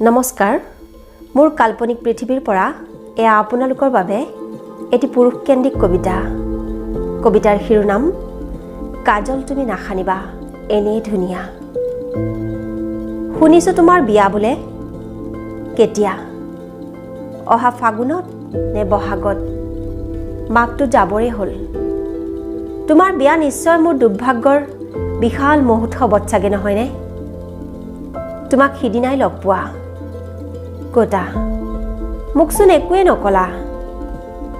নমস্কাৰ মোৰ কাল্পনিক পৃথিৱীৰ পৰা এয়া আপোনালোকৰ বাবে এটি পুৰুষকেন্দ্ৰিক কবিতাৰ শিৰোনাম কাজল তুমি নাখানিবা এনেই ধুনীয়া। শুনিছোঁ তোমাৰ বিয়া বোলে কেতিয়া, অহা ফাগুনত নে বহাগত, মাকটো যাবৰে হ'ল। তোমাৰ বিয়া নিশ্চয় মোৰ দুৰ্ভাগ্যৰ বিশাল মহোৎসৱত চাগে নহয়নে? তোমাক সিদিনাই লগ পোৱা কতা মোকচোন একোৱে নকলা।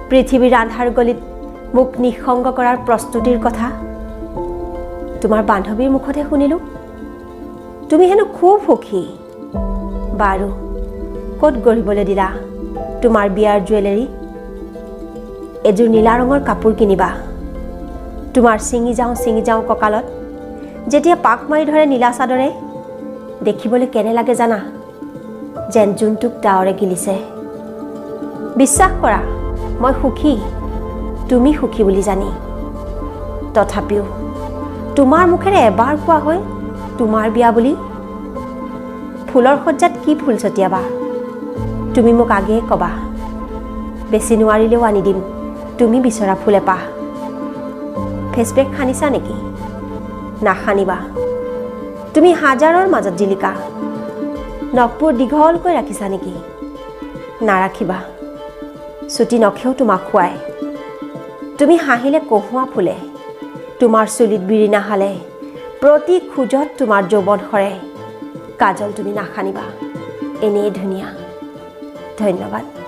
পৃথিৱীৰ আন্ধাৰ গলিত মোক নিঃসংগ কৰাৰ প্ৰস্তুতিৰ কথা তোমাৰ বান্ধৱীৰ মুখতহে শুনিলোঁ। তুমি হেনো খুব সুখী। বাৰু ক'ত গঢ়িবলৈ দিলা তোমাৰ বিয়াৰ জুৱেলাৰী? এযোৰ নীলা ৰঙৰ কাপোৰ কিনিবা। তোমাৰ ছিঙি যাওঁ কঁকালত যেতিয়া পাক মাৰি ধৰে নীলা চাদৰে, দেখিবলৈ কেনে লাগে জানা? যেন জোনটোক ডাৱৰে গিলিছে। বিশ্বাস কৰা মই সুখী, তুমি সুখী বুলি জানি। তথাপিও তোমাৰ মুখেৰে এবাৰ কোৱা হয় তোমাৰ বিয়া বুলি। ফুলৰ সজ্জাত কি ফুল ছটিয়াবা তুমি মোক আগেয়ে ক'বা। বেছি নোৱাৰিলেও আনি দিম তুমি বিচৰা ফুল এপাহ। ফেচপেক সানিছা নেকি? নাসানিবা। তুমি হাজাৰৰ মাজত জিলিকা। নখবোৰ দীঘলকৈ ৰাখিছা নেকি? নাৰাখিবা। চুটি নখেও তোমাক খুৱায়। তুমি হাঁহিলে কহুৱা ফুলে, তোমাৰ চুলিত বিৰিণা হালে, প্ৰতি খোজত তোমাৰ যৌৱন সৰে। কাজল তুমি নাসানিবা এনেই ধুনীয়া। ধন্যবাদ।